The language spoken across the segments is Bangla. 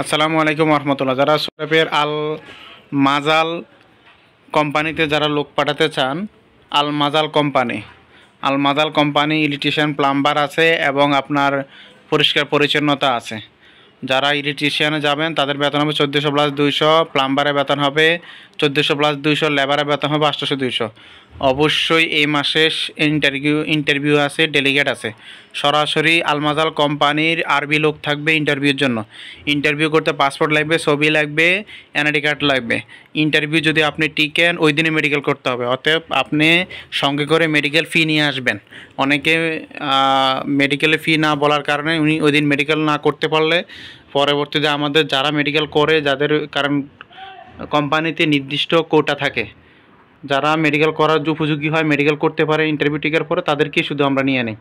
আসসালামু আলাইকুম রহমতুল্লাহ। যারা সুরাবের আল মাজাল কোম্পানিতে যারা লোক পাঠাতে চান, আল মাজাল কোম্পানি ইলেকট্রিশিয়ান প্লাম্বার আছে এবং আপনার পরিষ্কার পরিচ্ছন্নতা আছে। যারা ইলেকট্রিশিয়ানে যাবেন তাদের বেতন হবে 1400 প্লাস 200, প্লাম্বারের বেতন হবে 1400 প্লাস 200, লেবারের বেতন হবে 800 200। অবশ্যই এই মাসে ইন্টারভিউ আছে, ডেলিগেট আছে। সরাসরি আলমাজাল কোম্পানির আরবি লোক থাকবে ইন্টারভিউর জন্য। ইন্টারভিউ করতে পাসপোর্ট লাগবে, ছবি লাগবে, এনআইডি কার্ড লাগবে। ইন্টারভিউ যদি আপনি টিকেন ওই দিনে মেডিকেল করতে হবে, অতএব আপনি সঙ্গে করে মেডিকেল ফি নিয়ে আসবেন। অনেকে মেডিকেলে ফি না বলার কারণে উনি ওই দিন মেডিকেল না করতে পারলে পরবর্তীতে আমাদের যারা মেডিকেল করে, যাদের কারণ কোম্পানিতে নির্দিষ্ট কোটা থাকে, যারা মেডিকেল করার উপযোগী হয়, মেডিকেল করতে পারে ইন্টারভিউ টিকার পরে, তাদেরকেই শুধু আমরা নিয়ে নিই।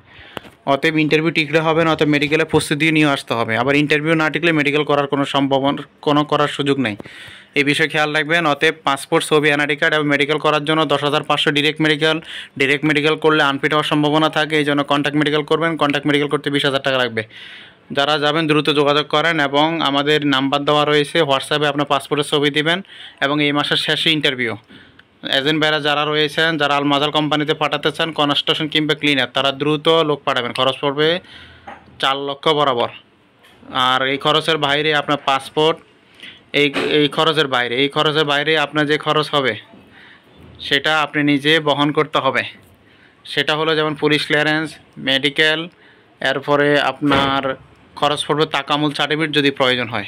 অতএব ইন্টারভিউ টিকলে হবে না, অতএব মেডিকেলে প্রস্তুতি নিয়ে আসতে হবে। আবার ইন্টারভিউ না টিকলে মেডিকেল করার কোনো করার সুযোগ নেই। এই বিষয়ে খেয়াল রাখবেন। অতএব পাসপোর্ট, ছবি, এনআইডি কার্ড এবং মেডিকেল করার জন্য 10,500 ডিরেক্ট মেডিকেল করলে আনফিট হওয়ার সম্ভাবনা থাকে। এই জন্য কন্ট্যাক্ট মেডিকেল করবেন। কন্ট্যাক্ট মেডিকেল করতে 20,000 টাকা লাগবে। যারা যাবেন দ্রুত যোগাযোগ করেন এবং আমাদের নাম্বার দেওয়া রয়েছে, হোয়াটসঅ্যাপে আপনার পাসপোর্টের ছবি দিবেন এবং এই মাসের শেষে ইন্টারভিউ। এজেন্ট ভাইরা যারা রয়েছেন, যারা আল মাজাল কোম্পানিতে পাঠাতে চান, কনস্ট্রাকশন কিংবা ক্লিনার, তারা দ্রুত লোক পাঠাবেন। খরচ পড়বে 4 লক্ষ বরাবর। আর এই খরচের বাইরে আপনার পাসপোর্ট, এই খরচের বাইরে আপনার যে খরচ হবে সেটা আপনি নিজে বহন করতে হবে। সেটা হলো যেমন পুলিশ ক্লিয়ারেন্স, মেডিকেল, এরপরে আপনার খরচ পড়বে তাকামুল সার্টিফিকেট যদি প্রয়োজন হয়।